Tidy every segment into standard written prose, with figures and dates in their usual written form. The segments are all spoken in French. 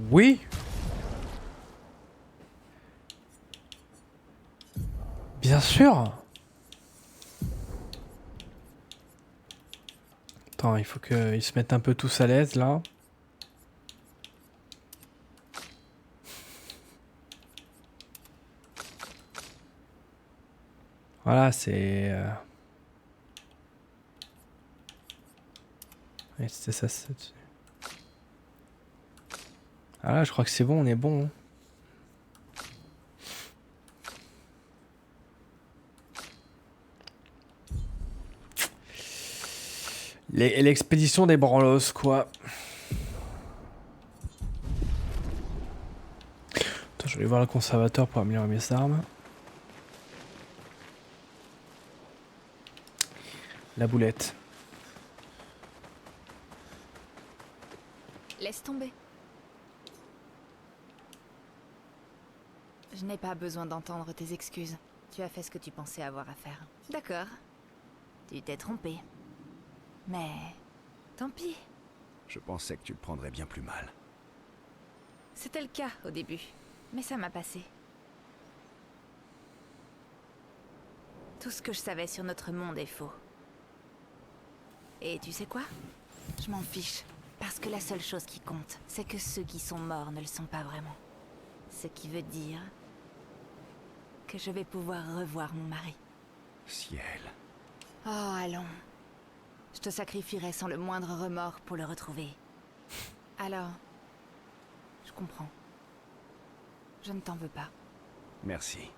Oui. Bien sûr. Attends, il faut qu'ils se mettent un peu tous à l'aise là. Voilà, c'est... Ouais, c'était ça. Ah là, je crois que c'est bon, on est bon. Hein. L'expédition des branlos, quoi. Attends, je vais aller voir le conservateur pour améliorer mes armes. La boulette. Laisse tomber. Je n'ai pas besoin d'entendre tes excuses. Tu as fait ce que tu pensais avoir à faire. D'accord. Tu t'es trompé. Mais... tant pis. Je pensais que tu le prendrais bien plus mal. C'était le cas au début. Mais ça m'a passé. Tout ce que je savais sur notre monde est faux. Et tu sais quoi? Je m'en fiche. Parce que la seule chose qui compte, c'est que ceux qui sont morts ne le sont pas vraiment. Ce qui veut dire... que je vais pouvoir revoir mon mari. Ciel. Oh, allons. Je te sacrifierai sans le moindre remords pour le retrouver. Alors... je comprends. Je ne t'en veux pas. Merci.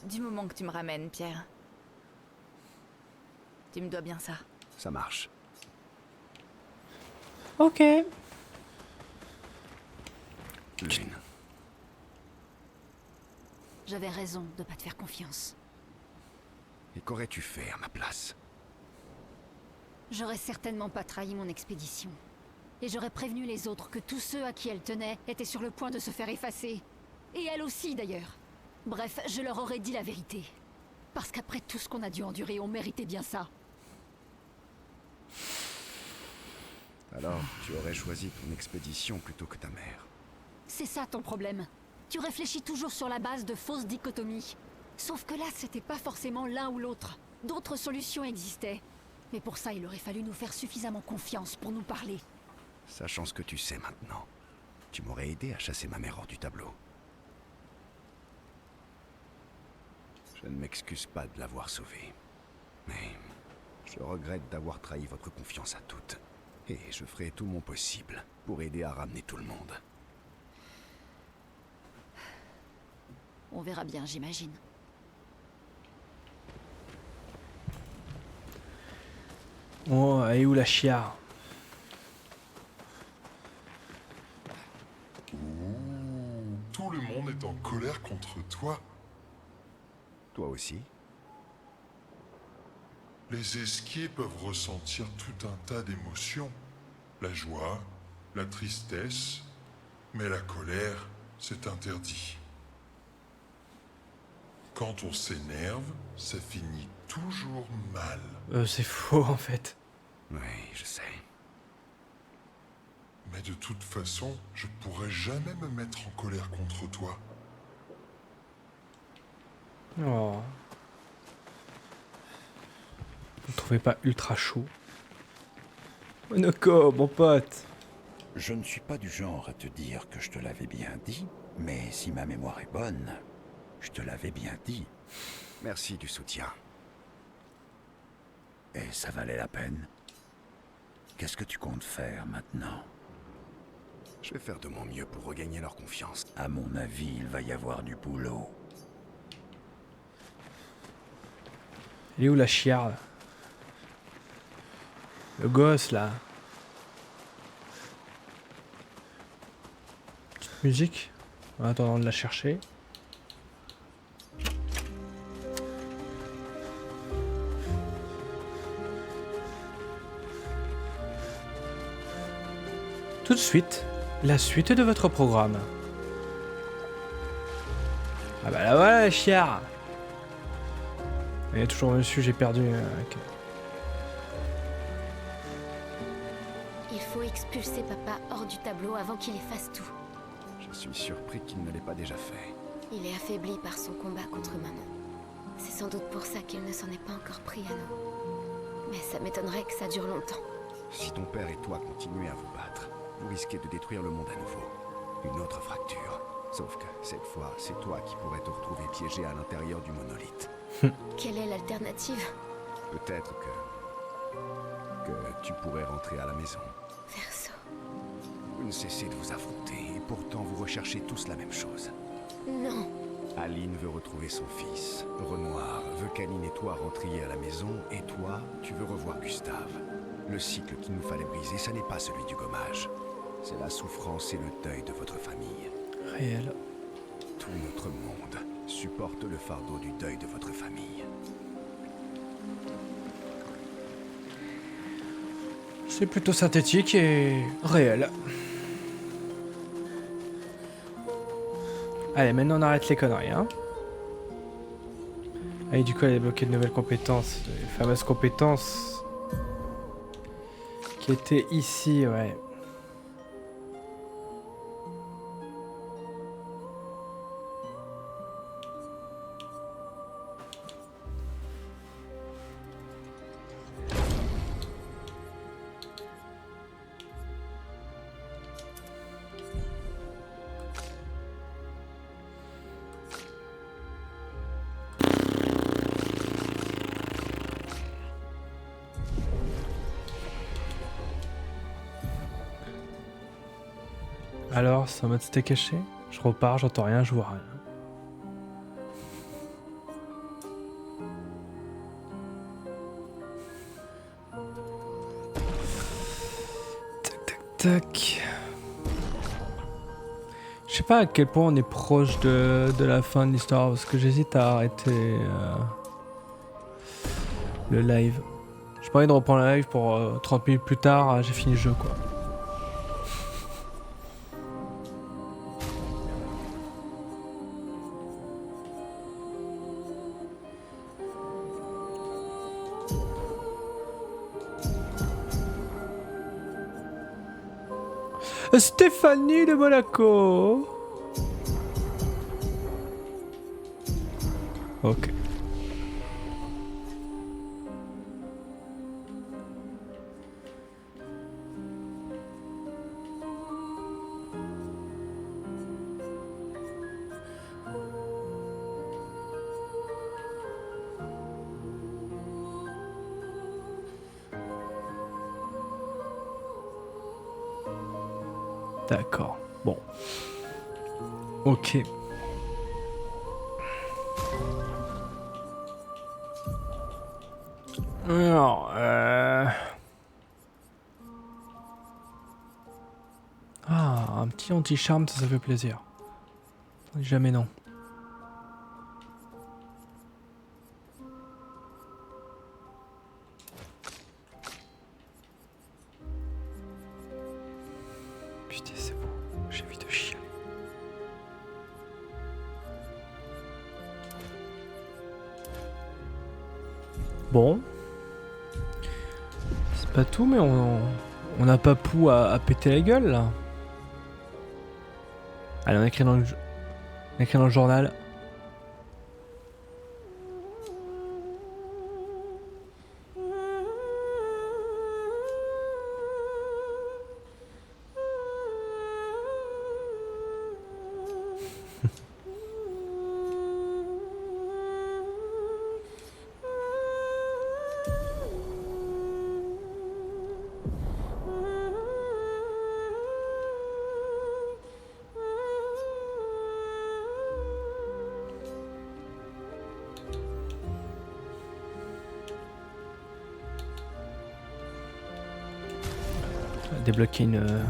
Du moment que tu me ramènes, Pierre. Tu me dois bien ça. Ça marche. Ok. Lune. J'avais raison de pas te faire confiance. Et qu'aurais-tu fait à ma place? J'aurais certainement pas trahi mon expédition. Et j'aurais prévenu les autres que tous ceux à qui elle tenait étaient sur le point de se faire effacer. Et elle aussi, d'ailleurs. Bref, je leur aurais dit la vérité. Parce qu'après tout ce qu'on a dû endurer, on méritait bien ça. Alors, tu aurais choisi ton expédition plutôt que ta mère. C'est ça ton problème. Tu réfléchis toujours sur la base de fausses dichotomies. Sauf que là, c'était pas forcément l'un ou l'autre. D'autres solutions existaient. Mais pour ça, il aurait fallu nous faire suffisamment confiance pour nous parler. Sachant ce que tu sais maintenant, tu m'aurais aidé à chasser ma mère hors du tableau. Je ne m'excuse pas de l'avoir sauvée. Mais je regrette d'avoir trahi votre confiance à toutes. Et je ferai tout mon possible pour aider à ramener tout le monde. On verra bien, j'imagine. Oh, elle est où la chiare? Ouh, tout le monde est en colère contre toi. Toi aussi? Les esquiers peuvent ressentir tout un tas d'émotions. La joie, la tristesse, mais la colère, c'est interdit. Quand on s'énerve, ça finit toujours mal. C'est faux en fait. Oui, je sais. Mais de toute façon, je pourrais jamais me mettre en colère contre toi. Oh. Vous trouvez pas ultra chaud? Monoko, mon pote. Je ne suis pas du genre à te dire que je te l'avais bien dit, mais si ma mémoire est bonne, je te l'avais bien dit. Merci du soutien. Et ça valait la peine. Qu'est-ce que tu comptes faire maintenant? Je vais faire de mon mieux pour regagner leur confiance. À mon avis, il va y avoir du boulot. Elle est où la chiare là? Le gosse là. Petite musique. En attendant de la chercher. Tout de suite, la suite de votre programme. Ah bah là voilà la chiare. Elle est toujours dessus, j'ai perdu. Ok. Il faut expulser papa hors du tableau avant qu'il efface tout. Je suis surpris qu'il ne l'ait pas déjà fait. Il est affaibli par son combat contre maman. C'est sans doute pour ça qu'il ne s'en est pas encore pris à nous. Mais ça m'étonnerait que ça dure longtemps. Si ton père et toi continuez à vous battre, vous risquez de détruire le monde à nouveau. Une autre fracture. Sauf que, cette fois, c'est toi qui pourrais te retrouver piégé à l'intérieur du monolithe. Quelle est l'alternative? Peut-être que tu pourrais rentrer à la maison. Verso. Vous ne cessez de vous affronter, et pourtant vous recherchez tous la même chose. Non. Aline veut retrouver son fils. Renoir veut qu'Aline et toi rentriez à la maison, et toi, tu veux revoir Gustave. Le cycle qu'il nous fallait briser, ça n'est pas celui du gommage. C'est la souffrance et le deuil de votre famille. Réel. Tout notre monde supporte le fardeau du deuil de votre famille. C'est plutôt synthétique et réel. Allez, maintenant on arrête les conneries, hein. Allez, du coup, elle a débloqué de nouvelles compétences. Les fameuses compétences qui étaient ici, ouais. Alors, c'est en mode c'était caché. Je repars, j'entends rien, je vois rien. Tac, tac, tac. Je sais pas à quel point on est proche de la fin de l'histoire, parce que j'hésite à arrêter le live. J'ai pas envie de reprendre le live pour 30 minutes plus tard, j'ai fini le jeu, quoi. Stéphanie de Monaco. Ok. D'accord. Bon. Ok. Alors, ah, un petit anti-charme, ça fait plaisir. Jamais non. Putain, c'est bon. J'ai envie de chialer. Bon. C'est pas tout, mais on a Papou à péter la gueule, là. Allez, on écrit dans le journal. Débloquer une...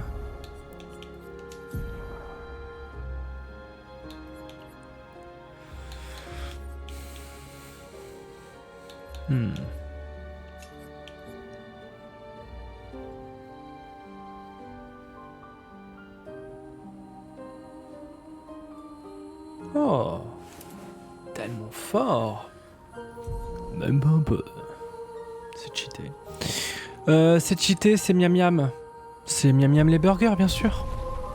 Oh, tellement fort. Même pas un peu. C'est cheaté. C'est cheaté, c'est miam miam. C'est miam miam les burgers, bien sûr.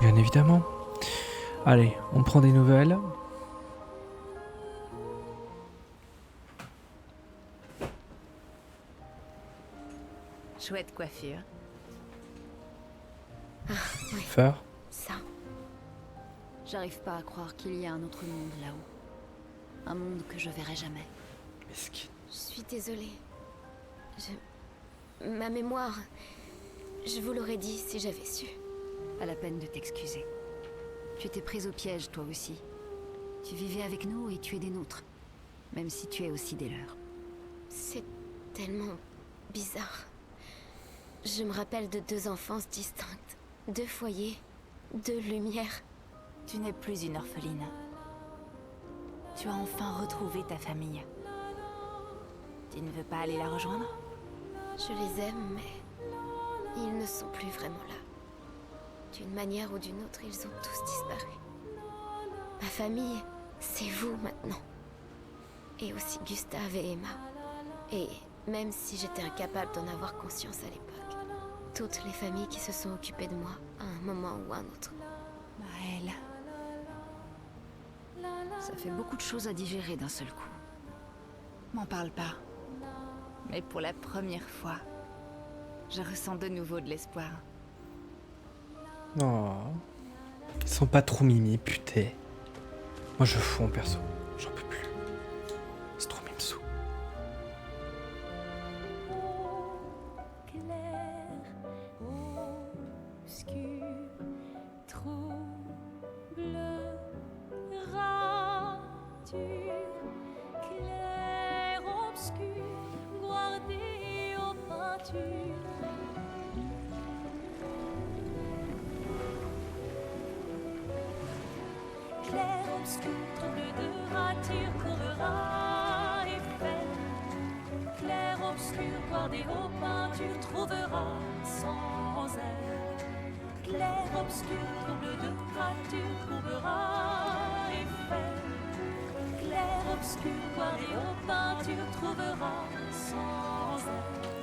Bien évidemment. Allez, on prend des nouvelles. Chouette coiffure. Faire. Ça. J'arrive pas à croire qu'il y a un autre monde là-haut. Un monde que je verrai jamais. Mesquine. Je suis désolée. Ma mémoire... Je vous l'aurais dit si j'avais su. Pas la peine de t'excuser. Tu étais prise au piège, toi aussi. Tu vivais avec nous et tu es des nôtres. Même si tu es aussi des leurs. C'est tellement bizarre. Je me rappelle de 2 enfances distinctes. 2 foyers, 2 lumières. Tu n'es plus une orpheline. Tu as enfin retrouvé ta famille. Tu ne veux pas aller la rejoindre? Je les aime, mais ils ne sont plus vraiment là. D'une manière ou d'une autre, ils ont tous disparu. Ma famille, c'est vous maintenant. Et aussi Gustave et Emma. Et même si j'étais incapable d'en avoir conscience à l'époque, toutes les familles qui se sont occupées de moi à un moment ou un autre. Maëlle. Ça fait beaucoup de choses à digérer d'un seul coup. M'en parle pas. Mais pour la première fois, je ressens de nouveau de l'espoir. Oh. Ils sont pas trop mimi, putain. Moi je fous en perso. J'en peux plus. C'est trop mimsou.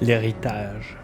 L'héritage.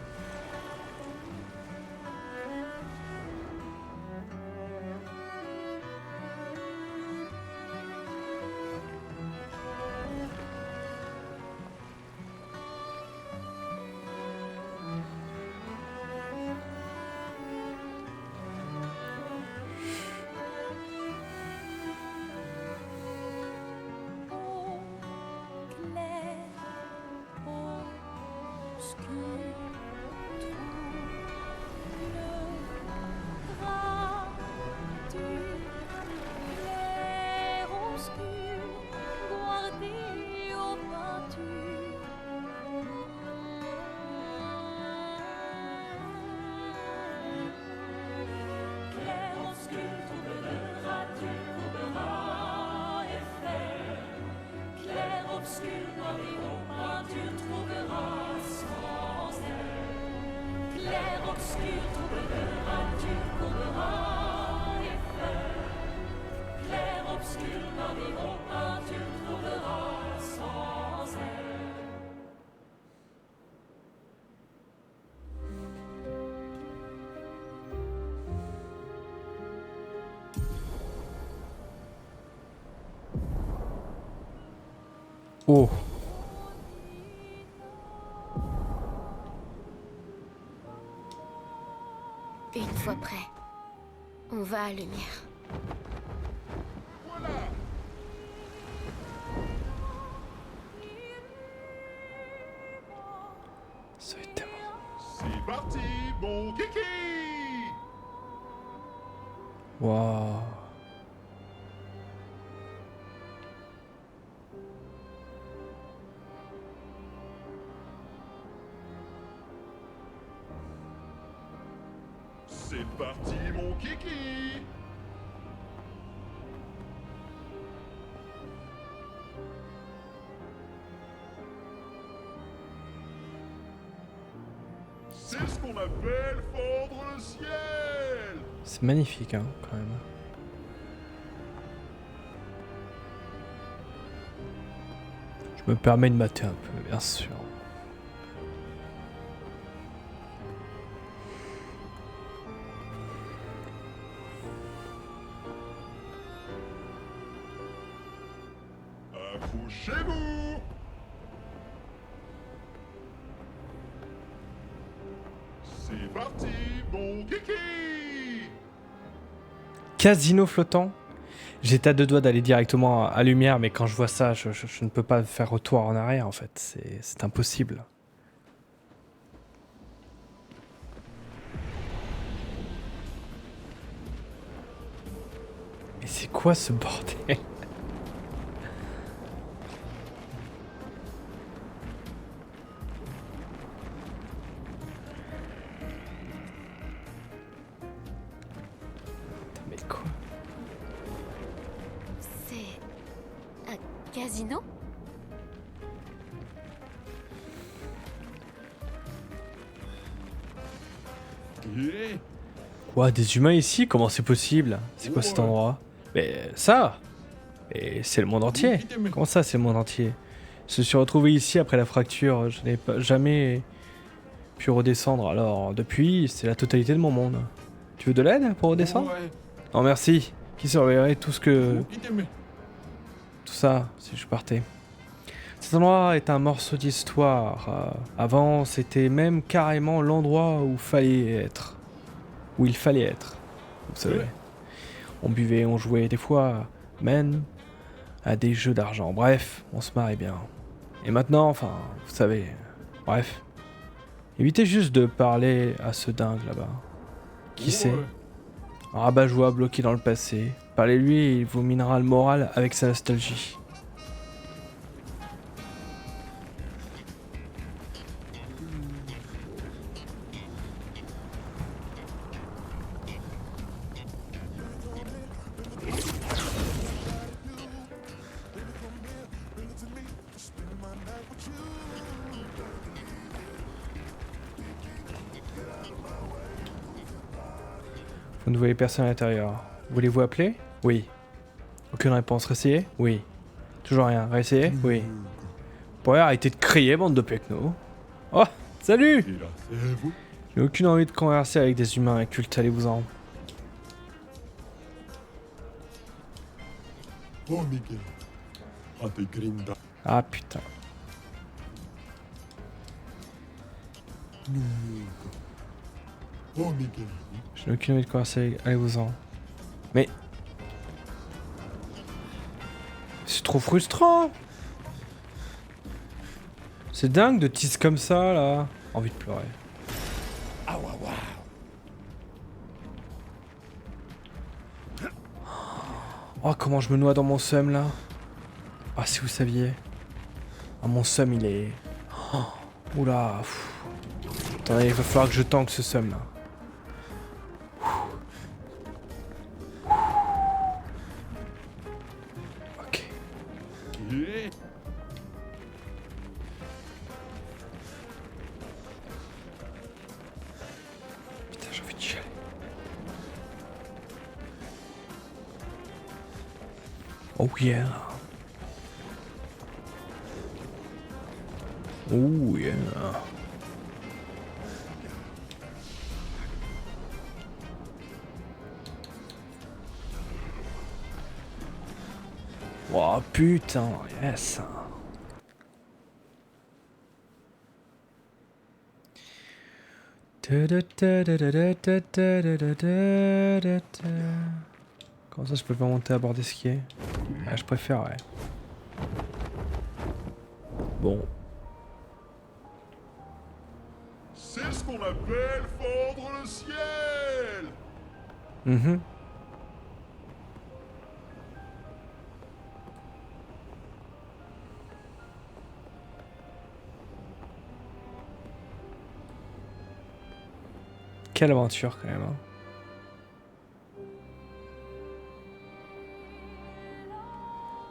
Oh. Une fois prêt, on va à lumière. Ça va être tellement... C'est parti, mon kiki! Waouh. C'est parti, mon kiki! C'est ce qu'on appelle fendre le ciel! C'est magnifique, hein, quand même. Je me permets de mater un peu, bien sûr. mon kiki. Casino flottant. J'étais à deux doigts d'aller directement à Lumière, mais quand je vois ça, je ne peux pas faire retour en arrière en fait. C'est impossible. Mais c'est quoi ce bordel? Mais quoi? C'est un casino? Quoi, des humains ici? Comment c'est possible? C'est quoi cet endroit? Mais ça! Et c'est le monde entier. Comment ça, c'est le monde entier? Je me suis retrouvé ici après la fracture. Je n'ai pas jamais pu redescendre. Alors, depuis, c'est la totalité de mon monde. Tu veux de l'aide pour redescendre? Non, merci. Qui surveillerait tout ça, si je partais? Cet endroit est un morceau d'histoire. Avant, c'était même carrément l'endroit où il fallait être. Vous savez. On buvait, on jouait des fois, même à des jeux d'argent. Bref, on se marrait bien. Et maintenant, enfin, vous savez. Bref. Évitez juste de parler à ce dingue là-bas. Qui c'est? Un rabat-joie bloqué dans le passé. Parlez-lui et il vous minera le moral avec sa nostalgie. Vous ne voyez personne à l'intérieur. Voulez-vous appeler? Oui. Aucune réponse. Réessayez? Oui. Toujours rien. Réessayez? Oui. Pourriez arrêter de crier, bande de pecnos. Oh, salut! J'ai aucune envie de converser avec des humains incultes, allez-vous-en. Ah putain. Je n'ai aucune envie de converser, allez-vous-en. Mais... c'est trop frustrant. C'est dingue de tease comme ça, là. Envie de pleurer. Oh, comment je me noie dans mon seum, là. Ah, si vous saviez. Ah, mon seum, il est... Oh, oula. Pff. Attendez, il va falloir que je tanque ce seum, là. Ok. Putain, j'ai envie de chialer. Oh yeah. Oh yeah. Oh putain, yes. Comment ça je peux pas monter à bord des skiers? Ah, je préfère, ouais. Bon. C'est ce qu'on appelle fendre le ciel. Mhm. Quelle aventure quand même. Hein.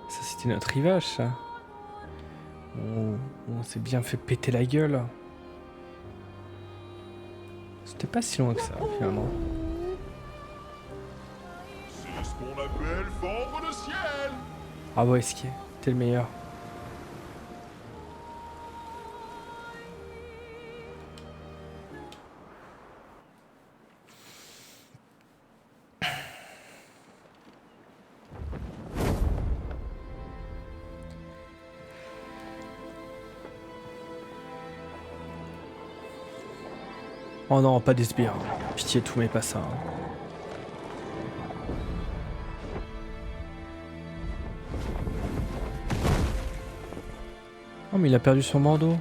Ça c'était notre rivage ça. On s'est bien fait péter la gueule. C'était pas si loin que ça finalement. C'est ce qu'on appelle fendre le ciel. Ah ouais, skier, t'es le meilleur. Oh non, pas des sbires. Pitié, tout mais pas ça. Hein. Oh mais il a perdu son bandeau.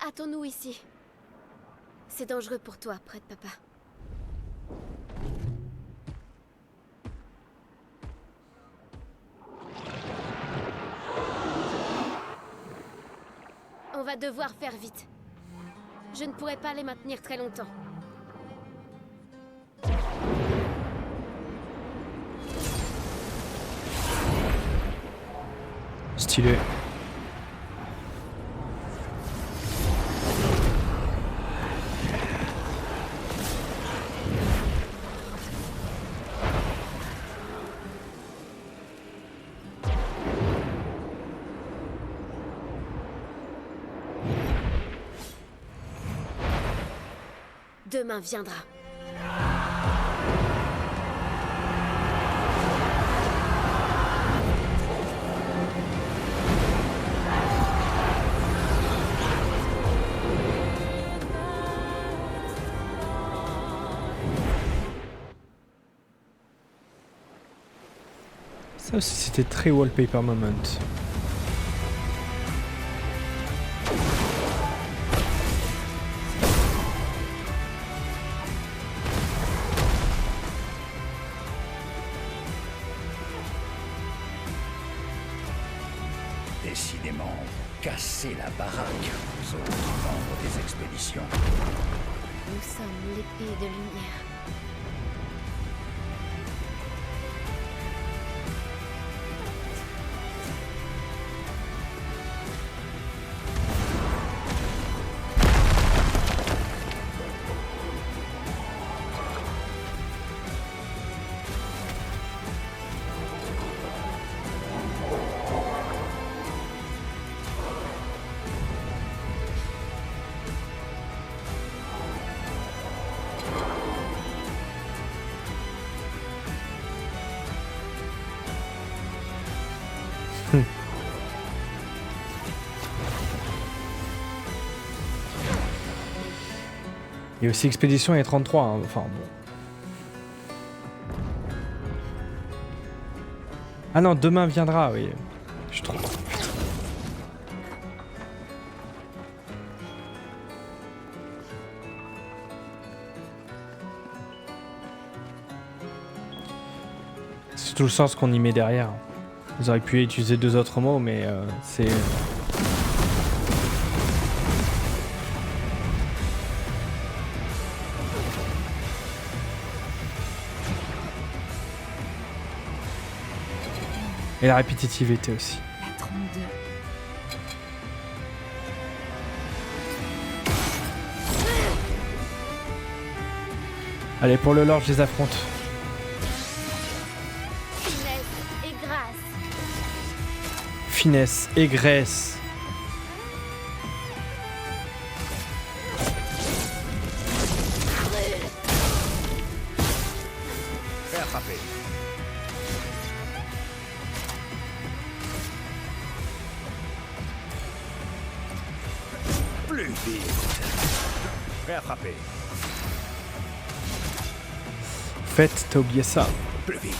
Hâtons-nous ici. C'est dangereux pour toi, près de papa. On va devoir faire vite. Je ne pourrai pas les maintenir très longtemps. Stylé. Demain viendra. Ça aussi c'était très wallpaper moment. Décidément, casser la baraque aux autres membres des expéditions. Nous sommes l'épée de lumière. Il y a aussi Expédition et 33, hein. Enfin bon. Ah non, demain viendra, oui. Je trouve. C'est tout le sens qu'on y met derrière. Vous auriez pu utiliser deux autres mots, mais c'est... Et la répétitivité aussi. La 32. Allez, pour le lore, je les affronte. Finesse et grâce. Finesse et graisse. Fais attraper. Plus vite. Fais attraper. Faites, t'as oublié ça. Plus vite.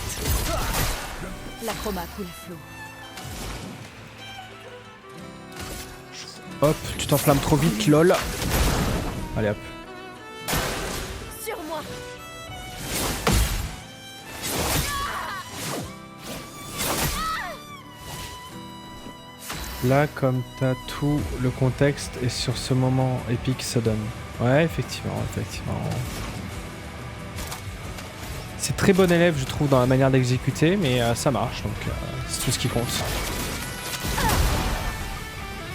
La chroma coule à flot. Hop, tu t'enflammes trop vite, lol. Allez hop. Sur moi. Là, comme t'as tout le contexte et sur ce moment épique, ça donne. Ouais, effectivement, effectivement. C'est très bon élève, je trouve, dans la manière d'exécuter, mais ça marche, donc c'est tout ce qui compte.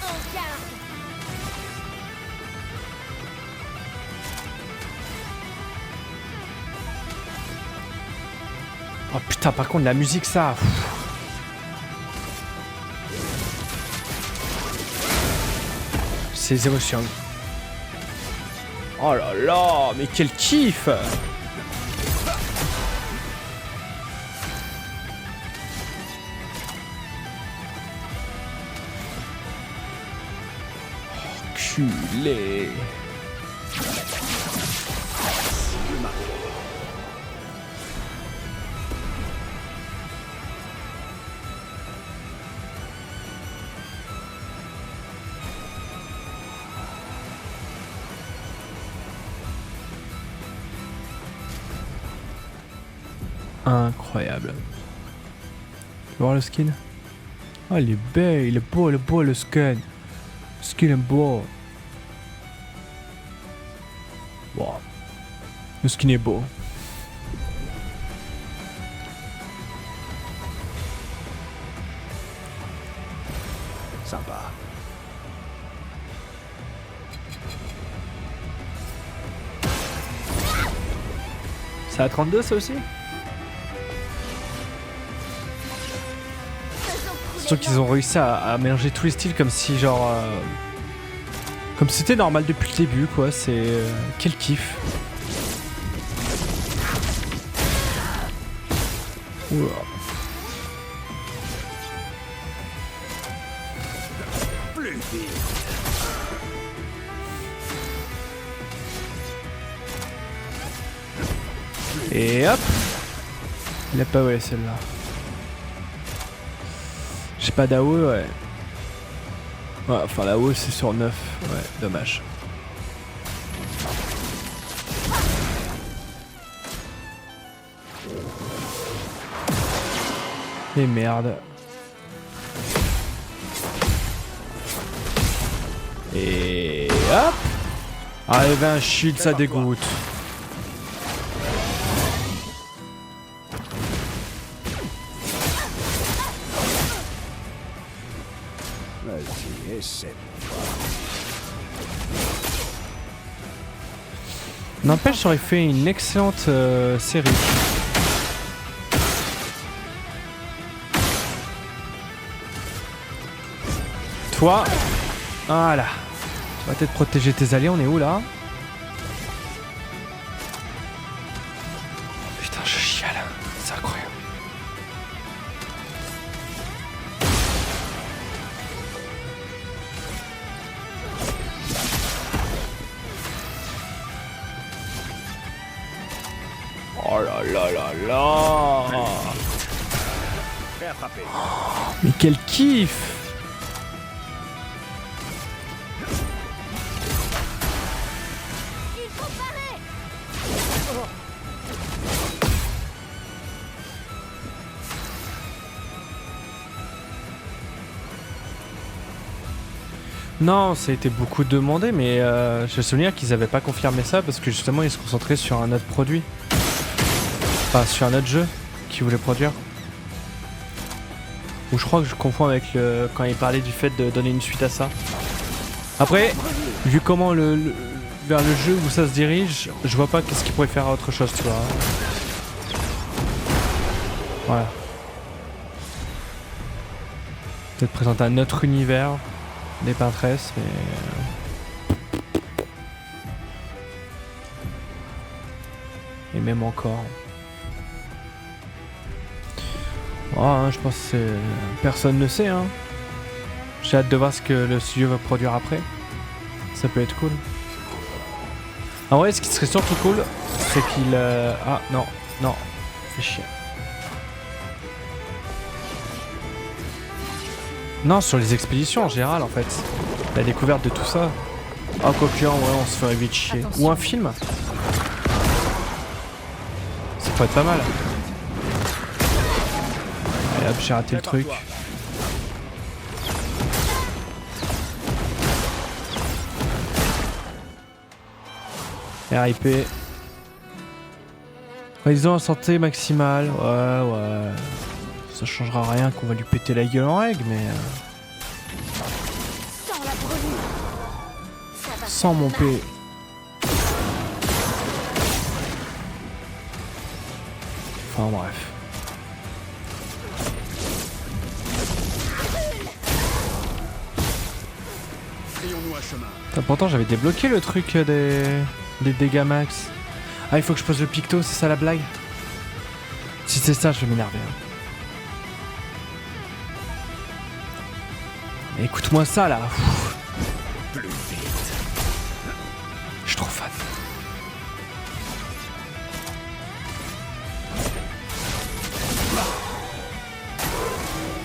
En garde. Oh putain, par contre, la musique, ça... pff. Ces émotions. Oh là là, mais quel kiff! Enculé. Incroyable. Tu veux voir le skin? Oh, il est belle, il est beau le skin. Le skin est beau. Wow. Le skin est beau. Sympa. C'est à 32 ça aussi? Surtout qu'ils ont réussi à mélanger tous les styles comme si genre... comme si c'était normal depuis le début quoi, c'est... quel kiff. Oula. Et hop. Il a pas ouais celle-là. J'ai pas d'AOE, ouais. Ouais, enfin l'AOE c'est sur 9, ouais, dommage. Et merde. Et hop. Allez, 20 shield, ça dégoûte. Vas-y, essaie. N'empêche, j'aurais fait une excellente série. Toi, voilà. Tu vas peut-être protéger tes alliés, on est où là? Putain, je chiale, c'est incroyable. Oh là là là là. Fais attraper. Mais quel kiff. Non, ça a été beaucoup demandé, mais je me souviens qu'ils avaient pas confirmé ça parce que justement ils se concentraient sur un autre produit. Enfin, sur un autre jeu qu'ils voulaient produire. Ou je crois que je confonds avec quand ils parlaient du fait de donner une suite à ça. Après, vu comment vers le jeu où ça se dirige, je vois pas qu'est-ce qu'ils pourraient faire à autre chose, tu vois. Voilà. Peut-être présenter un autre univers. Des pintresses, mais... Et même encore. Oh, hein, je pense que personne ne sait. Hein. J'ai hâte de voir ce que le studio va produire après. Ça peut être cool. En vrai, ce qui serait surtout cool, c'est qu'il... Ah, non, non, fais chier. Non, sur les expéditions en général en fait. La découverte de tout ça. Ah, quoique, ouais, on se ferait vite chier. Attention. Ou un film. Ça pourrait être pas mal. Allez hop, j'ai raté le truc. RIP. Ils ont santé maximale. Ouais, ouais. Ça changera rien qu'on va lui péter la gueule en règle, mais... Sans la brûlure. Ça va Sans faire mon mal. P. Enfin bref. Frayons-nous un chemin. Putain, pourtant j'avais débloqué le truc des... Des dégâts max. Ah, il faut que je pose le picto, c'est ça la blague? Si c'est ça, je vais m'énerver. Hein. Mais écoute-moi ça là. Plus vite. Je suis trop fan.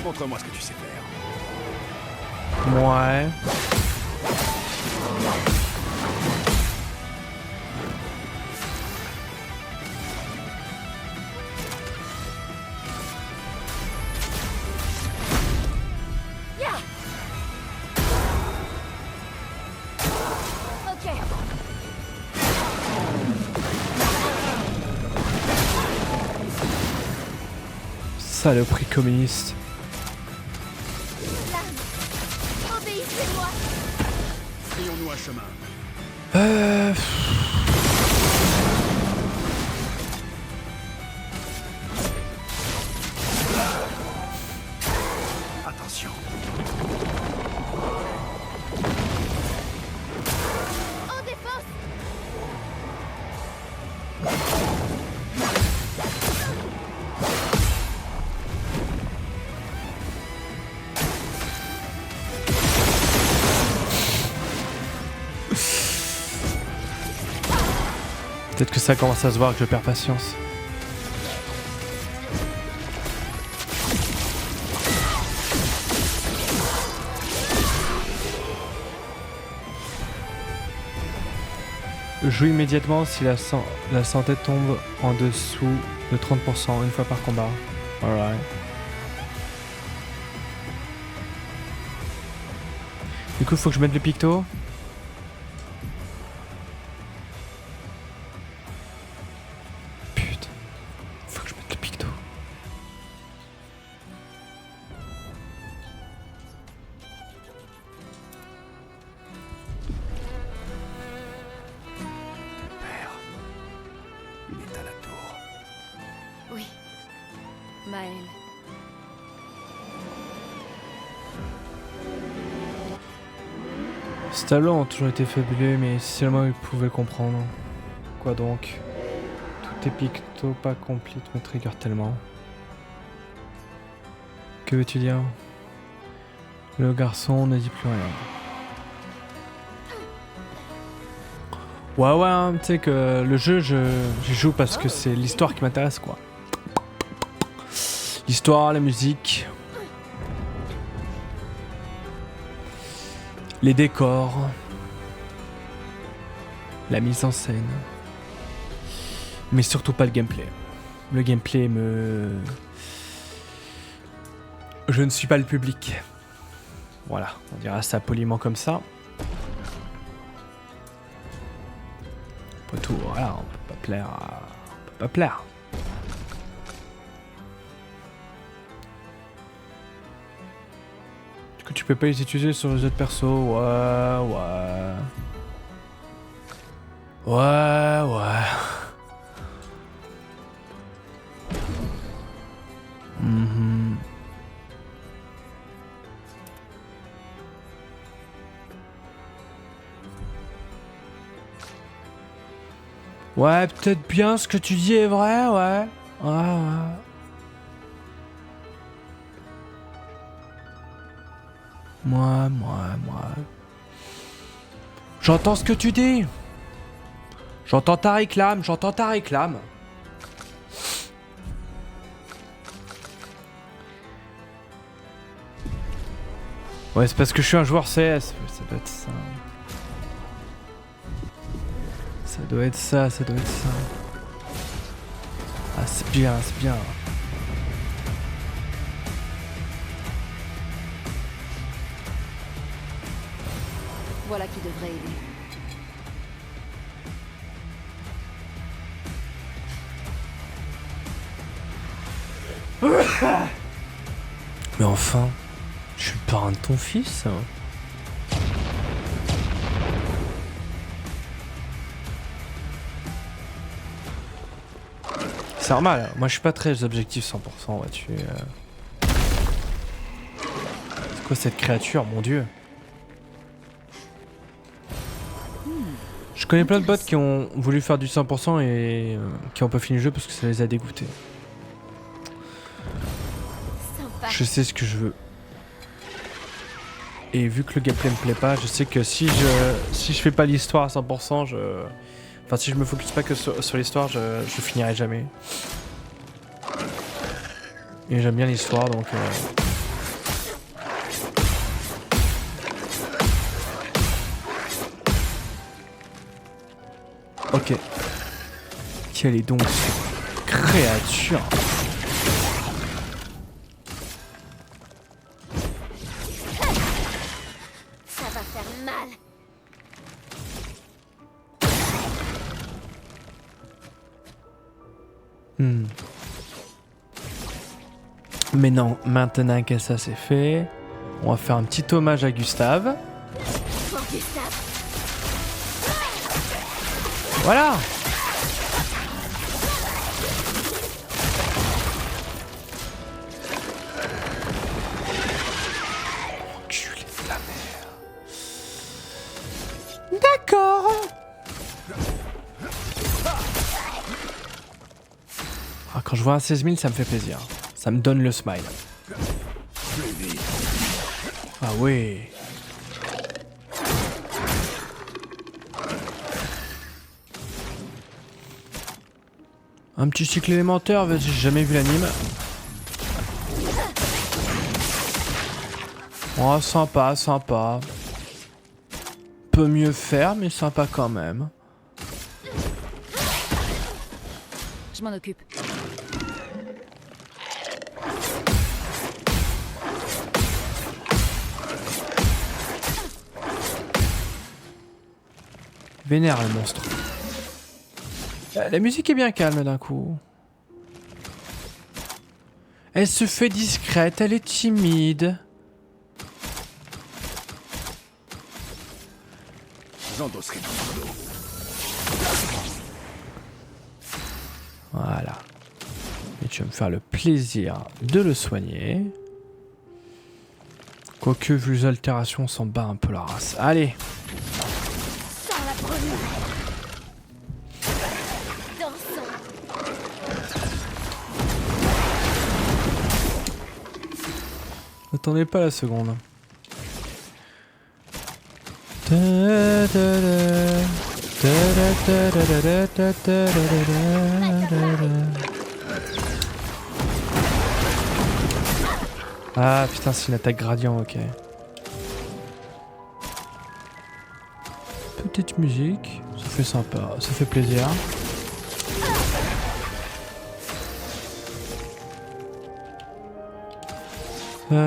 Montre-moi ce que tu sais faire. Ouais. Ok. Saloperie communiste. Obéissez-moi. Frayons-nous un chemin. Euh... Attention. En défense. Peut-être que ça commence à se voir que je perds patience. Joue immédiatement si la santé tombe en dessous de 30% une fois par combat. Alright. Du coup, faut que je mette le picto. Putain. Faut que je mette le picto. Père. Il est à la tour. Oui. Maël. Ces tableaux ont toujours été fabuleux, mais si seulement ils pouvaient comprendre. Quoi donc? Tout est picto pas complete me trigger tellement. Que veux-tu dire? Le garçon ne dit plus rien. Ouais, hein, tu sais que le jeu, j'y joue parce que c'est l'histoire qui m'intéresse, quoi. L'histoire, la musique, les décors, la mise en scène, mais surtout pas le gameplay. Le gameplay Je ne suis pas le public. Voilà, on dira ça poliment comme ça. Pas tout, voilà, on peut pas plaire à... On peut pas plaire. Du coup, tu peux pas les utiliser sur les autres persos. Ouais. Mhm. Ouais, peut-être bien ce que tu dis est vrai, ouais. Ouais. Moi. J'entends ce que tu dis. J'entends ta réclame. Ouais, c'est parce que je suis un joueur CS. Ça doit être ça. Ça doit être ça. Ah, c'est bien. Voilà qui devrait aider. Mais enfin, je suis le parrain de ton fils. C'est normal, moi je suis pas très objectif 100%, vois-tu. C'est quoi cette créature, mon dieu? Je connais plein de potes qui ont voulu faire du 100% et qui ont pas fini le jeu parce que ça les a dégoûtés. Sympa. Je sais ce que je veux. Et vu que le gameplay me plaît pas, je sais que si je fais pas l'histoire à 100%, enfin si je me focus pas que sur l'histoire, je finirai jamais. Et j'aime bien l'histoire donc... Ok. Quelle est donc cette créature? Ça va faire mal. Mais non, maintenant que ça c'est fait, on va faire un petit hommage à Gustave. Pour Gustave. Voilà. Enculé de la merde. D'accord. Ah, quand je vois un 16 000, ça me fait plaisir. Ça me donne le smile. Ah oui. Un petit cycle élémentaire, j'ai jamais vu l'anime. Oh, sympa, sympa. Peut mieux faire, mais sympa quand même. Je m'en occupe. Vénère le monstre. La musique est bien calme d'un coup. Elle se fait discrète, elle est timide. J'endosserai ton dos. Voilà. Et tu vas me faire le plaisir de le soigner. Quoique, vu les altérations, on s'en bat un peu la race. Allez. Sans la première. Dansons. N'attendez pas la seconde. Ah putain, c'est une attaque gradient, ok. Petite musique, ça fait sympa, ça fait plaisir. Ouais.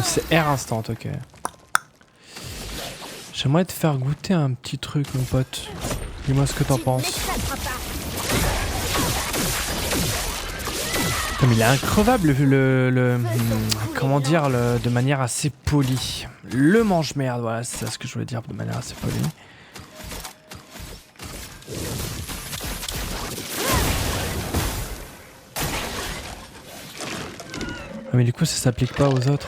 C'est R instant, ok. J'aimerais te faire goûter un petit truc, mon pote. Dis-moi ce que t'en penses. Comme il est increvable, comment dire, de manière assez polie. Le mange-merde, voilà, c'est ça ce que je voulais dire de manière assez polie. Ah, mais du coup, ça s'applique pas aux autres.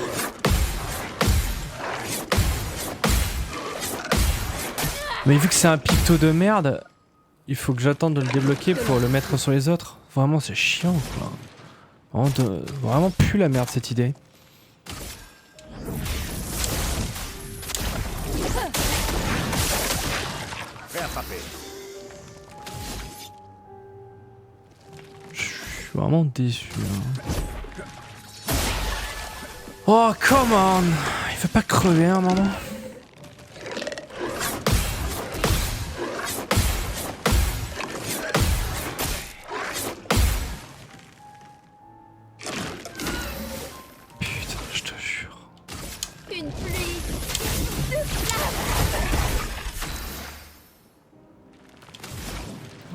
Mais vu que c'est un picto de merde, il faut que j'attende de le débloquer pour le mettre sur les autres. Vraiment, c'est chiant, quoi. Vraiment plus la merde cette idée. Je suis vraiment déçu. Hein. Oh, come on! Il veut pas crever un moment.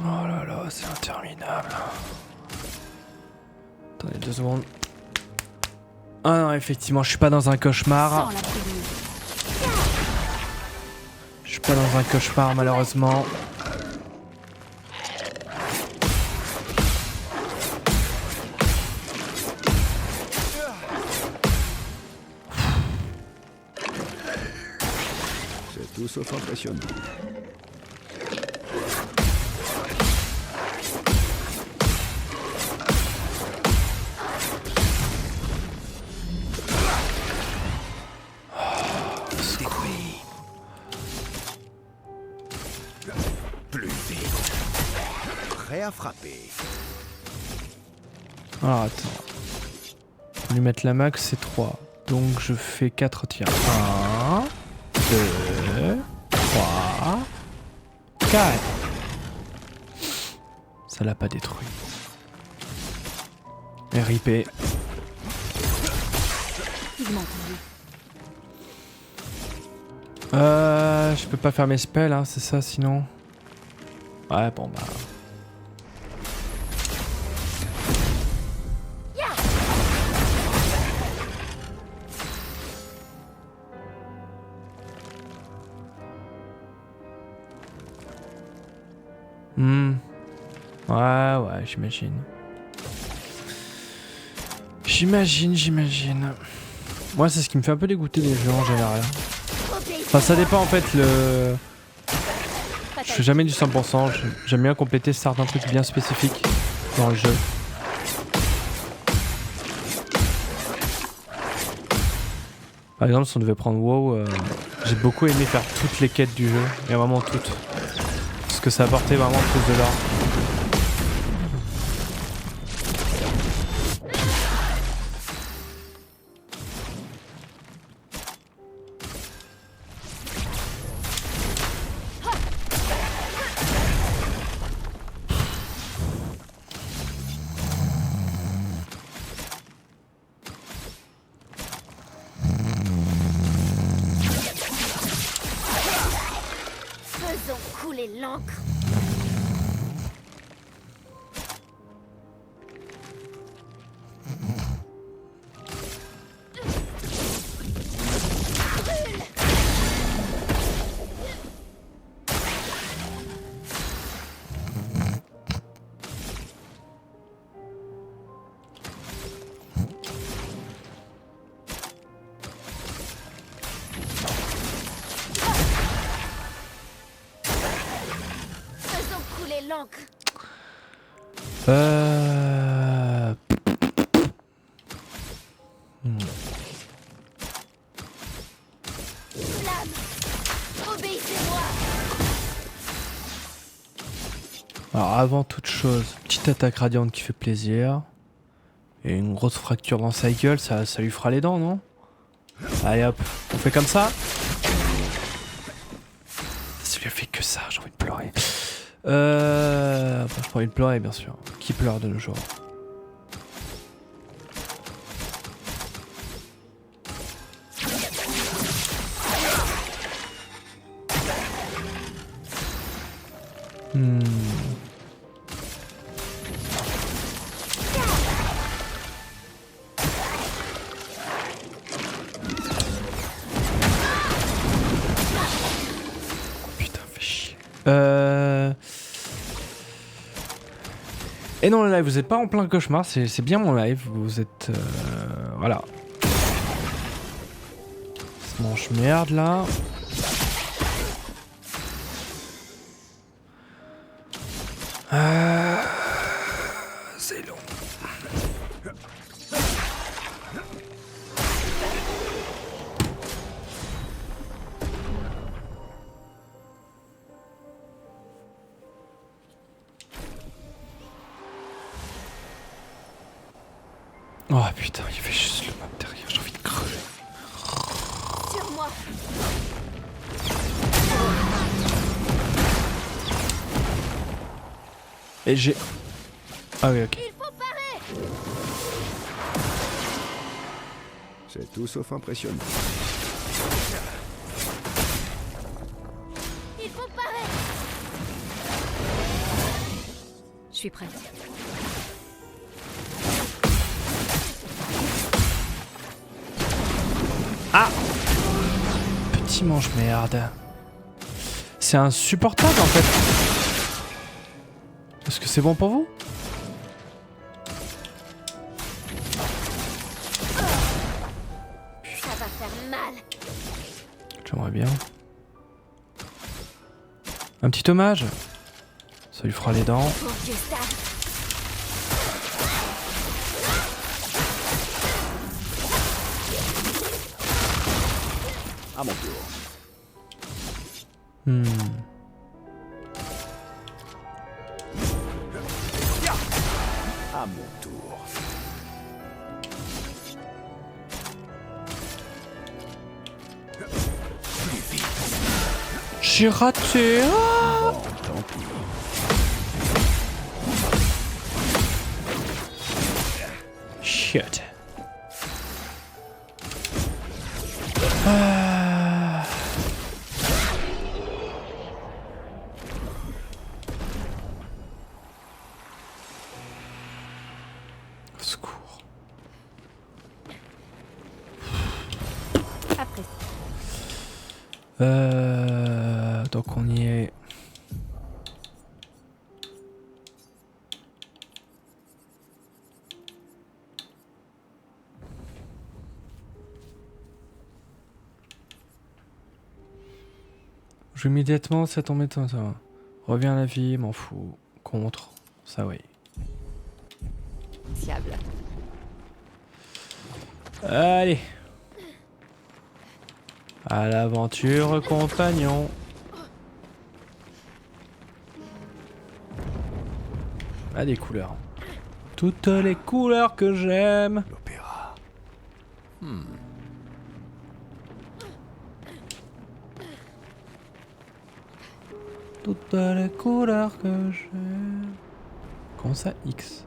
Oh là là, c'est interminable. Attendez 2 secondes. Ah non, effectivement, je suis pas dans un cauchemar. Je suis pas dans un cauchemar, malheureusement. C'est tout sauf impressionnant. Détruit. Plus vite. Prêt à frapper. Alors attends. Pour lui mettre la max, c'est 3. Donc je fais 4 tirs. 1, 2, 3, 4. Ça l'a pas détruit. RIP. Il m'a entendu. Je peux pas faire mes spells, hein, c'est ça sinon. Ouais, bon bah. Ouais, j'imagine. J'imagine. Moi, c'est ce qui me fait un peu dégoûter des jeux en général. Enfin, ça dépend en fait. Je fais jamais du 100%. J'aime bien compléter certains trucs bien spécifiques dans le jeu. Par exemple, si on devait prendre WoW, j'ai beaucoup aimé faire toutes les quêtes du jeu. Et vraiment toutes. Parce que ça apportait vraiment plus de l'or. Faisons couler l'encre. Faisons couler l'encre. Flamme. Obéissez-moi. Alors avant toute chose, petite attaque radiante qui fait plaisir. Et une grosse fracture dans sa gueule, ça lui fera les dents, non? Allez hop, on fait comme ça. Ça lui a fait que ça, j'ai envie de pleurer. J'ai pas envie de pleurer bien sûr. Qui pleure de nos jours? Putain, fais chier. Et non, le live, vous êtes pas en plein cauchemar, c'est bien mon live, vous êtes... voilà. Ce manche merde là. C'est long. Oh putain, il fait juste le map derrière, j'ai envie de crever. Sur moi. Et j'ai... Ah oui, ok. Il faut parer. C'est tout sauf impressionnant. Il faut parer. Je suis prête. Ah! Petit mange-merde. C'est insupportable en fait. Est-ce que c'est bon pour vous? Ça va faire mal. J'aimerais bien. Un petit hommage. Ça lui fera les dents. Pour Gustave. À mon tour. À mon tour. J'ai raté. Ah Bon, tant pis. Shit. Ah. Au secours. Après. Donc on y est. Joue immédiatement, ça tombe ça. Reviens à la vie, m'en fous. Contre, ça oui. Fiable. Allez. À l'aventure, compagnon. Ah, des couleurs. Toutes les couleurs que j'aime. L'opéra. Toutes les couleurs que j'aime. Comment ça, X?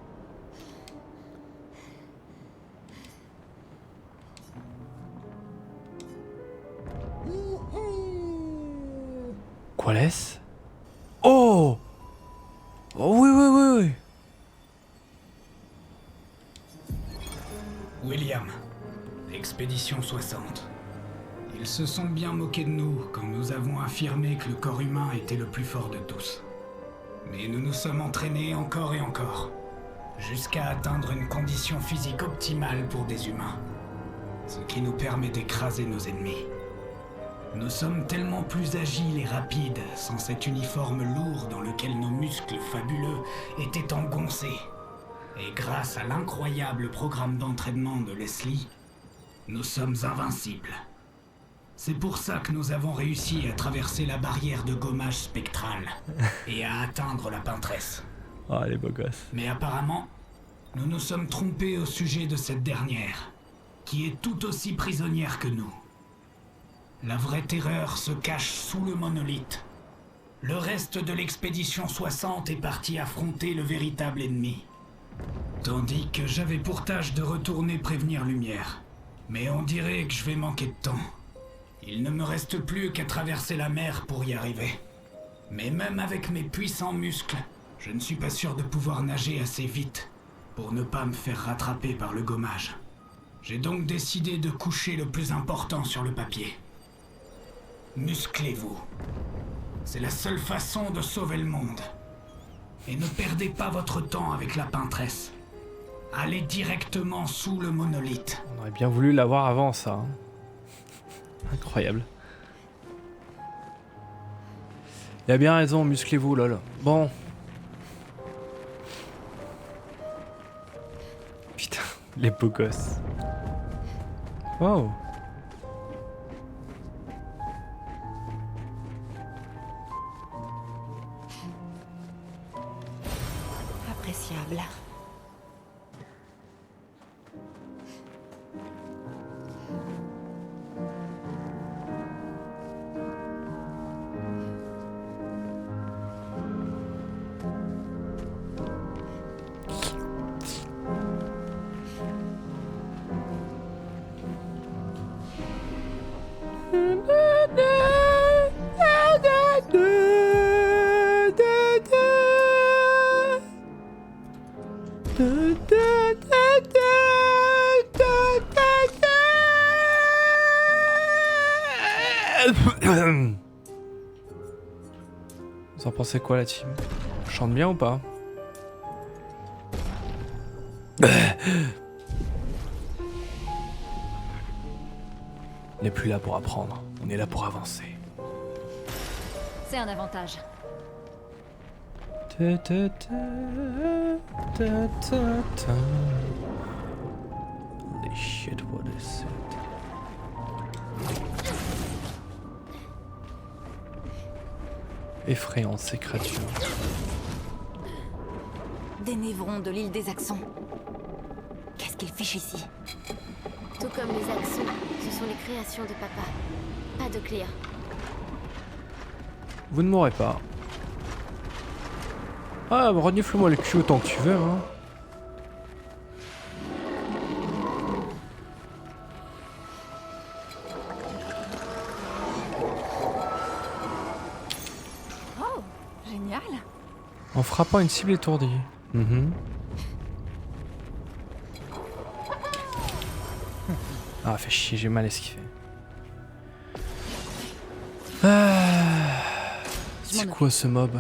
Quoi laisse? Oh! Oh oui, oui, oui, oui. William, Expédition 60. Ils se sont bien moqués de nous quand nous avons affirmé que le corps humain était le plus fort de tous. Mais nous nous sommes entraînés encore et encore, jusqu'à atteindre une condition physique optimale pour des humains, ce qui nous permet d'écraser nos ennemis. Nous sommes tellement plus agiles et rapides sans cet uniforme lourd dans lequel nos muscles fabuleux étaient engoncés. Et grâce à l'incroyable programme d'entraînement de Leslie, nous sommes invincibles. C'est pour ça que nous avons réussi à traverser la barrière de gommage spectral et à atteindre la Pinteresse. Ah, les beaux gosses. Mais apparemment, nous nous sommes trompés au sujet de cette dernière, qui est tout aussi prisonnière que nous. La vraie terreur se cache sous le monolithe. Le reste de l'expédition 60 est parti affronter le véritable ennemi. Tandis que j'avais pour tâche de retourner prévenir Lumière. Mais on dirait que je vais manquer de temps. Il ne me reste plus qu'à traverser la mer pour y arriver. Mais même avec mes puissants muscles, je ne suis pas sûr de pouvoir nager assez vite pour ne pas me faire rattraper par le gommage. J'ai donc décidé de coucher le plus important sur le papier. Musclez-vous. C'est la seule façon de sauver le monde. Et ne perdez pas votre temps avec la Pinteresse. Allez directement sous le monolithe. On aurait bien voulu l'avoir avant ça. Hein. Incroyable. Il a bien raison, musclez-vous, lol. Bon. Putain, les beaux gosses. Oh. Appréciable. Vous en pensez quoi la team? Je chante bien ou pas? On n'est plus là pour apprendre, on est là pour avancer. C'est un avantage. Ta, ta, ta, ta, ta, ta. Holy shit, what is it? Effrayant ces créatures. Des névrons de l'île des Axons. Qu'est-ce qu'ils fichent ici? Tout comme les Axons, ce sont les créations de papa. Pas de Clear. Vous ne mourrez pas. Ah, bah, renifle-moi le cul autant que tu veux, hein. Oh, génial. En frappant une cible étourdie. Ah, fait chier, j'ai mal esquivé. Ah, c'est quoi ce mob?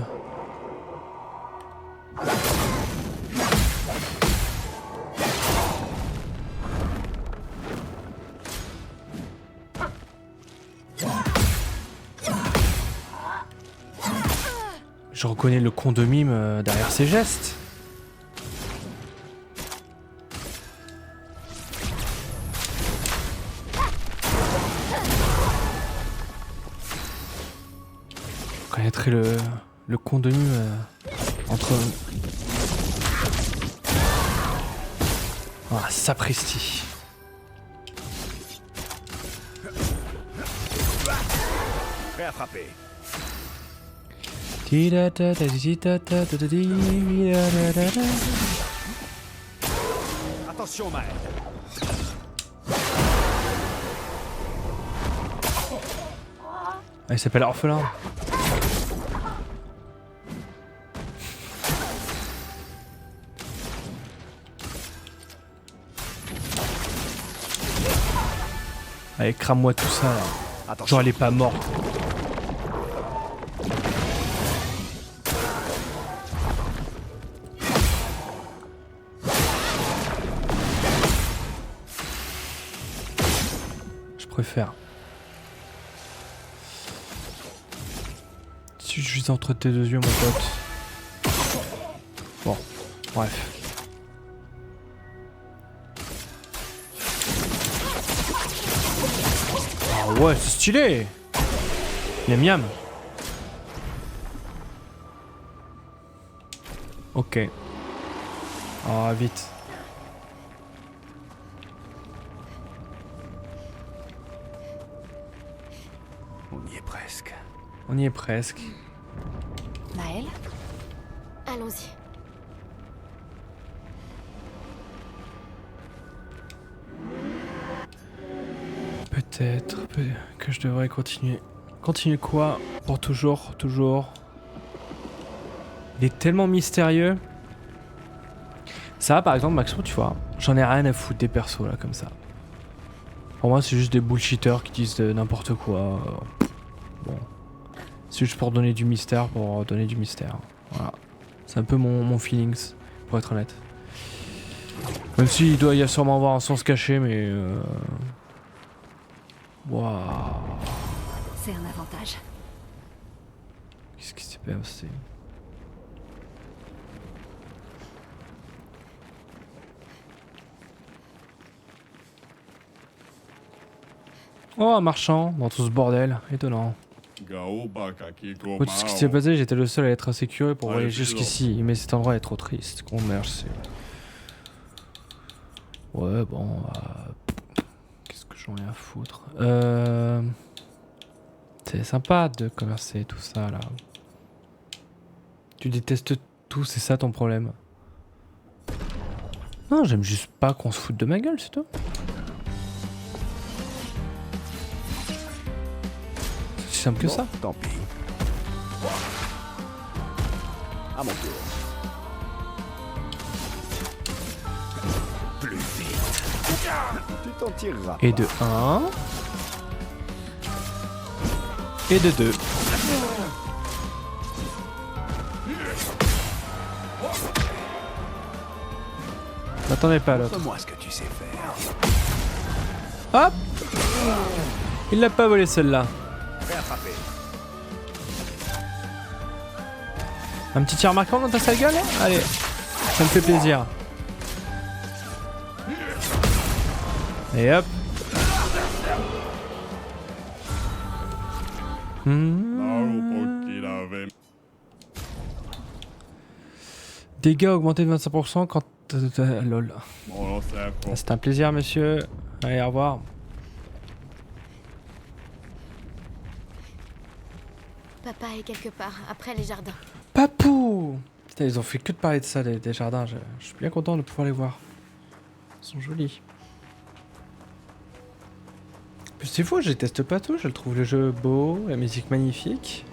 Je reconnais le con de mime derrière ses gestes. Je reconnaîtrais le con de mime entre... Ah, sapristi. Prêt à frapper. Attention, Maël. Ah, il s'appelle Orphelin. Allez, crame-moi tout ça là. Genre elle est pas morte. Je préfère. Si je suis entre tes deux yeux, mon pote. Bon, bref. Ah ouais, c'est stylé. Miam miam. Ok. Ah, vite. On y est presque. On y est presque. Maël? Allons-y. Peut-être que je devrais continuer. Continuer quoi? Pour toujours, toujours. Il est tellement mystérieux. Ça, par exemple, Maxo, tu vois, j'en ai rien à foutre des persos là, comme ça. Pour moi, c'est juste des bullshitters qui disent n'importe quoi. Bon. C'est juste pour donner du mystère, pour donner du mystère. Voilà. C'est un peu mon feelings, pour être honnête. Même s'il doit y sûrement avoir un sens caché, mais... Waouh. C'est un avantage. Qu'est-ce qui s'est passé? Oh, un marchand dans tout ce bordel. Étonnant. Pour tout ce qui s'est passé, j'étais le seul à être assez curieux pour voyager jusqu'ici. Mais cet endroit est trop triste. Qu'on merde, c'est... Ouais, bon... Qu'est-ce que j'en ai à foutre? C'est sympa de converser tout ça, là. Tu détestes tout, c'est ça ton problème? Non, j'aime juste pas qu'on se foute de ma gueule, c'est tout. C'est aussi simple que ça. Tant pis. À mon tour. Plus vite. Tu t'en tireras. Et de 1. Et de 2. N'attendez pas l'autre. Montre-moi ce que tu sais faire. Hop! Il l'a pas volé celle-là. Prêt à frapper. Un petit tir marquant dans ta sale gueule? Allez, ça me fait plaisir. Et hop. Dégâts augmentés de 25% quand... lol. C'est un plaisir, monsieur. Allez, au revoir. Papa est quelque part, après les jardins. Papou! Putain, ils ont fait que de parler de ça, des jardins. Je suis bien content de pouvoir les voir. Ils sont jolis. Puis c'est faux, je déteste pas tout. Je trouve le jeu beau, la musique magnifique.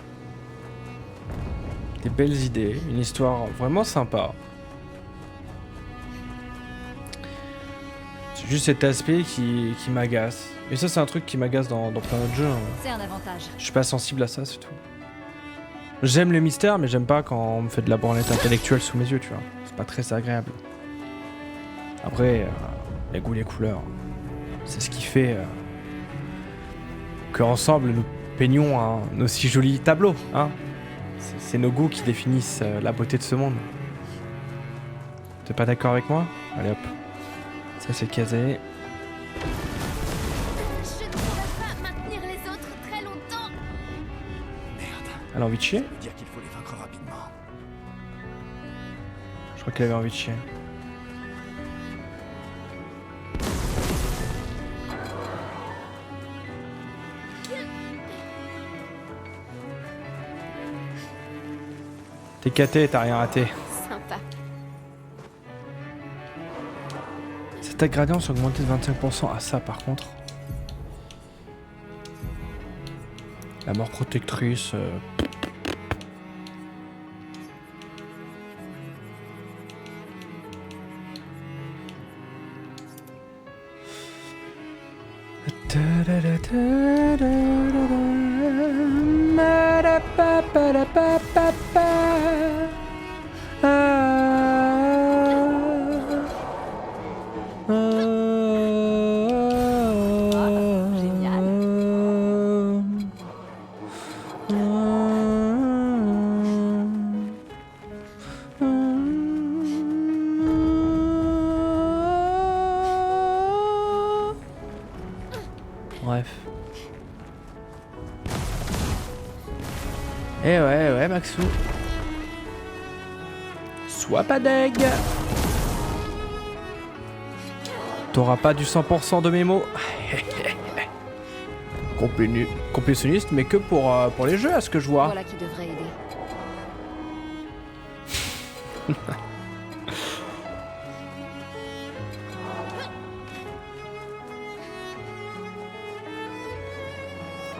Des belles idées, une histoire vraiment sympa. C'est juste cet aspect qui m'agace. Et ça, c'est un truc qui m'agace dans plein d'autres jeux. Hein. C'est un avantage. Je suis pas sensible à ça, c'est tout. J'aime le mystère, mais j'aime pas quand on me fait de la branlette intellectuelle sous mes yeux, tu vois. C'est pas très agréable. Après, les goûts, les couleurs, c'est ce qui fait qu'ensemble nous peignons un aussi joli tableau, hein. C'est nos goûts qui définissent la beauté de ce monde. T'es pas d'accord avec moi? Allez hop. Ça c'est casé. Je ne pourrais pas maintenir les autres très longtemps. Merde. Elle a envie de chier? Ça veut dire qu'il faut les vaincre rapidement. Je crois qu'elle avait envie de chier. T'es caté, t'as rien raté. Sympa. Cette gradient augmentée de 25%. Ah ça par contre. La mort protectrice. Bref. Eh ouais, Maxou. Sois pas deg. T'auras pas du 100% de mes mots. Complétionniste, mais que pour les jeux, à ce que je vois. Voilà qui devrait aider.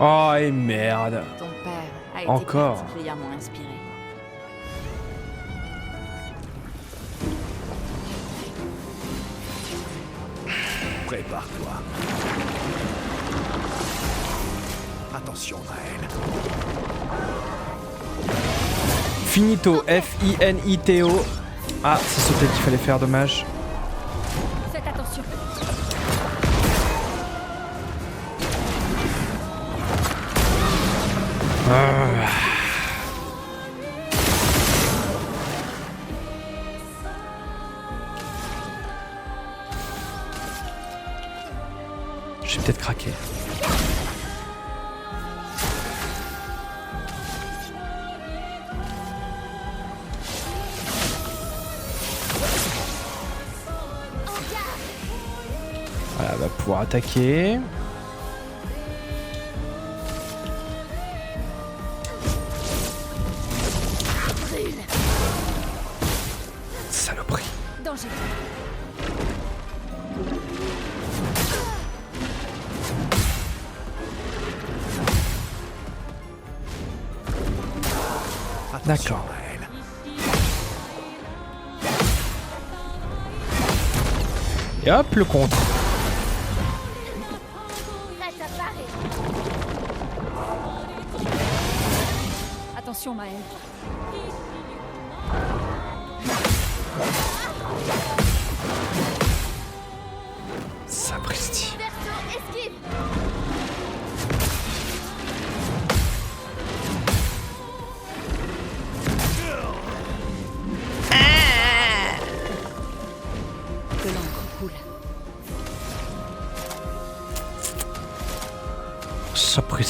Oh, et merde. Ton père a été Encore. particulièrement inspiré. Prépare-toi. Attention, Maël. Finito, F-I-N-I-T-O. Ah, c'est sauté qu'il fallait faire, dommage. Faites attention. J'ai peut-être craqué. Voilà, elle va pouvoir attaquer. Saloperie. Danger. D'accord. Maël. Et hop, le contre. Prête à parer. Attention, Maël. Sapristi. Verso, esquive.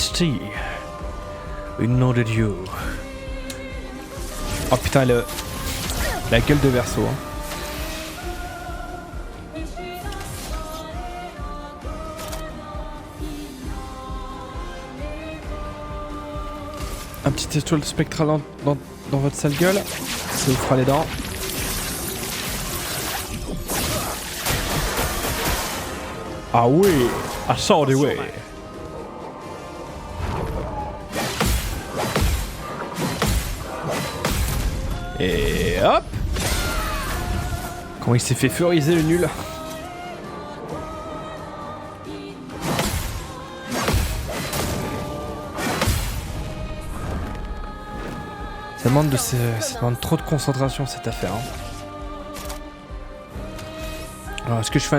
Misty. Nom de Dieu. Oh putain, la gueule de Verso. Hein. Un petit étoile spectrale dans votre sale gueule. Ça vous fera les dents. Ah oui, I saw the way. Et hop. Comment il s'est fait feuriser le nul. Ça demande trop de concentration cette affaire. Hein. Alors est-ce que je fais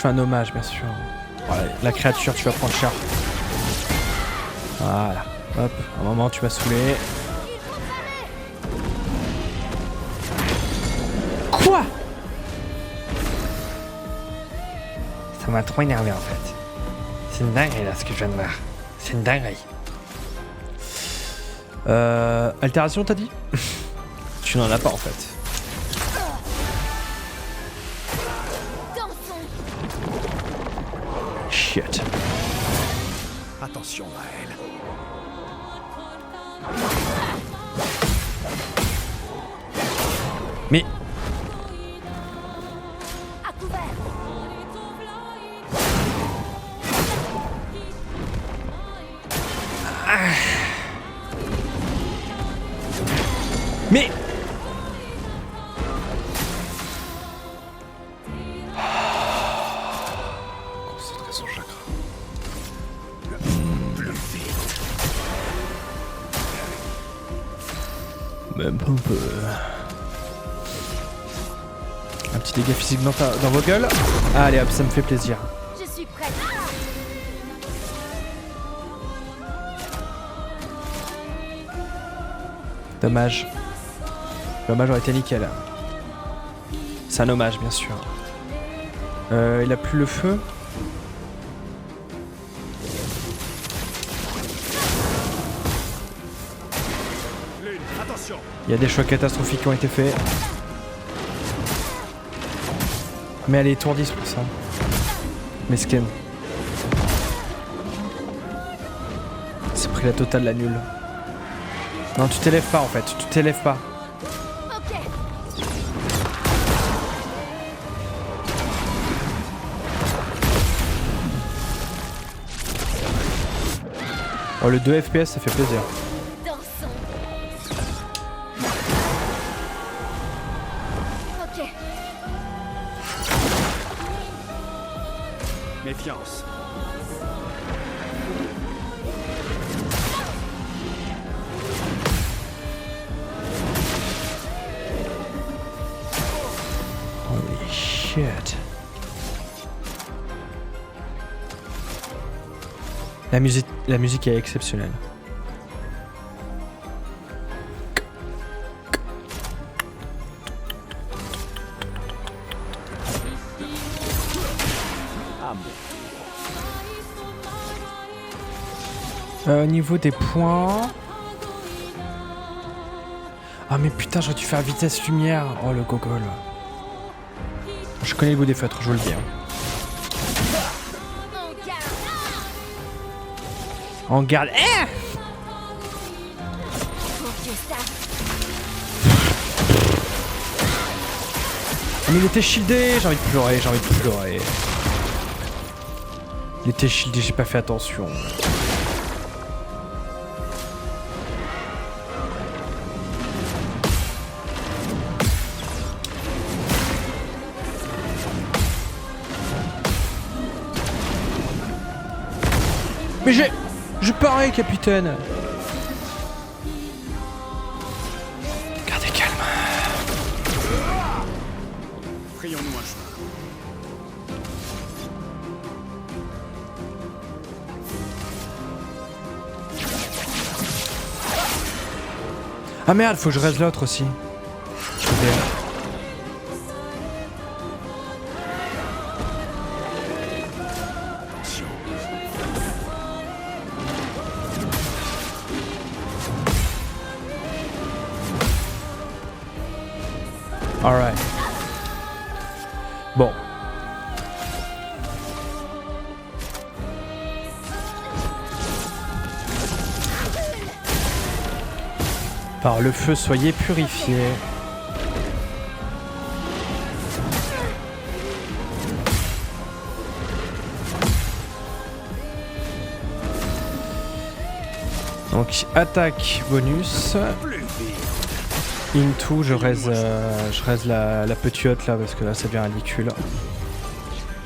un hommage, bien sûr. Voilà, la créature, tu vas prendre cher. Voilà. Hop, un moment, tu vas saouler. Quoi? Ça m'a trop énervé en fait. C'est une dinguerie là ce que je viens de voir. C'est une dinguerie. Altération t'as dit? Tu n'en as pas en fait. Shit. Attention à elle. Mais... Mais... Concentrer son chakra. Même pas un peu. Un petit dégât physique dans vos gueules. Allez hop, ça me fait plaisir. Je suis prête. Dommage. L'hommage aurait été nickel. C'est un hommage, bien sûr. Il a plus le feu. Il y a des choix catastrophiques qui ont été faits. Mais elle est étourdie, c'est pour ça. Mesquine. C'est pris la totale, la nulle. Non, tu t'élèves pas en fait, tu t'élèves pas. Oh, le 2 FPS, ça fait plaisir. Méfiance. Holy shit. La musique est exceptionnelle. Au niveau des points... Ah mais putain, j'aurais dû faire vitesse lumière. Oh le gogol. Je connais le goût des feutres, je vous le dis. Hein. En garde. Eh mais il était shieldé, j'ai envie de pleurer, j'ai envie de pleurer. Il était shieldé, j'ai pas fait attention. Mais je parais, capitaine. Gardez calme. Frayons-nous un chemin. Ah merde, faut que je reste l'autre aussi. Alright. Bon. Par le feu, soyez purifiés. Donc attaque bonus. Into, je raise la petite là parce que là ça devient ridicule.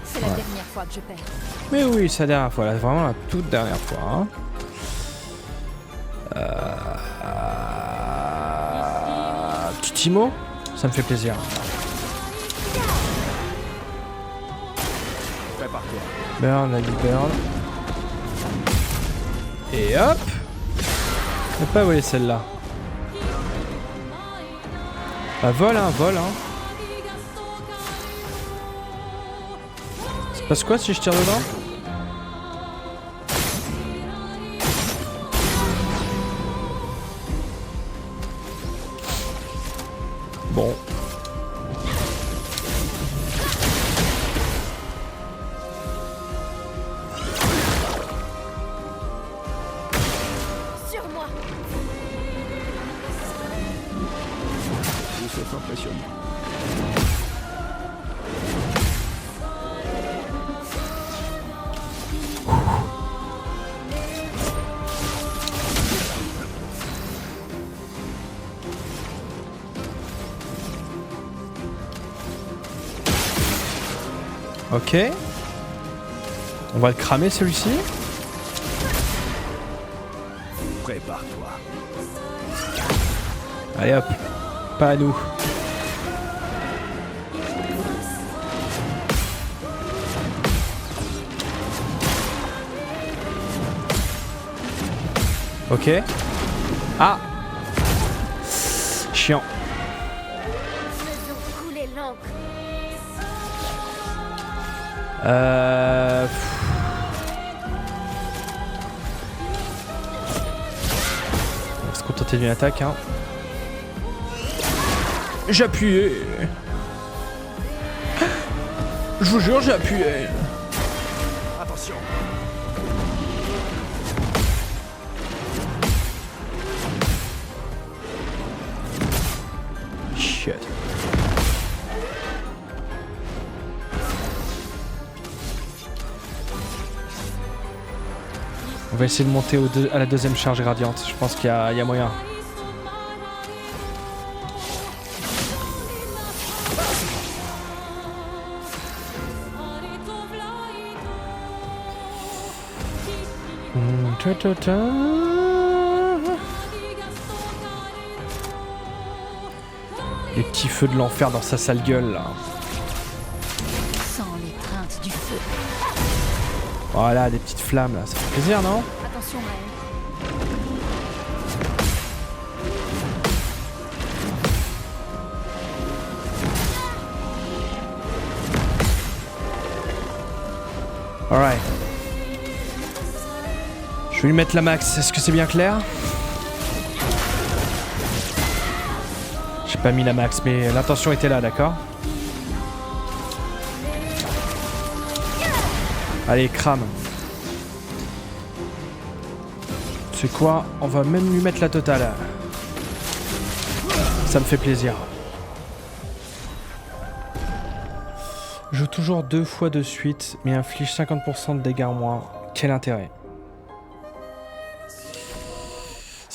C'est la dernière fois que je perds. Mais oui, c'est la dernière fois, là, vraiment la toute dernière fois. Hein. Petit Timo, ça me fait plaisir. Burn, la burn. Et hop! Je vais pas voler celle-là. Bah vole hein. Ça passe quoi si je tire dedans? Bon. Sur moi. C'est impressionnant. Ok. On va le cramer celui-ci. Prépare-toi. Allez hop. Pas à nous. Ok. Ah. Chiant. Faisons couler l'encre. On va se contenter d'une attaque, hein. J'ai appuyé. Je vous jure, j'ai appuyé. Attention. Shit. On va essayer de monter à la deuxième charge gradiente. Je pense qu'il y a moyen. Les petits feux de l'enfer dans sa sale gueule là. Sans l'étreinte du feu. Voilà, des petites flammes là, ça fait plaisir non? Attention à elle. Alright. Je vais lui mettre la max, est-ce que c'est bien clair? J'ai pas mis la max, mais l'intention était là, d'accord? Allez, crame. C'est quoi? On va même lui mettre la totale. Ça me fait plaisir. Joue toujours 2 fois de suite, mais inflige 50% de dégâts en moins. Quel intérêt?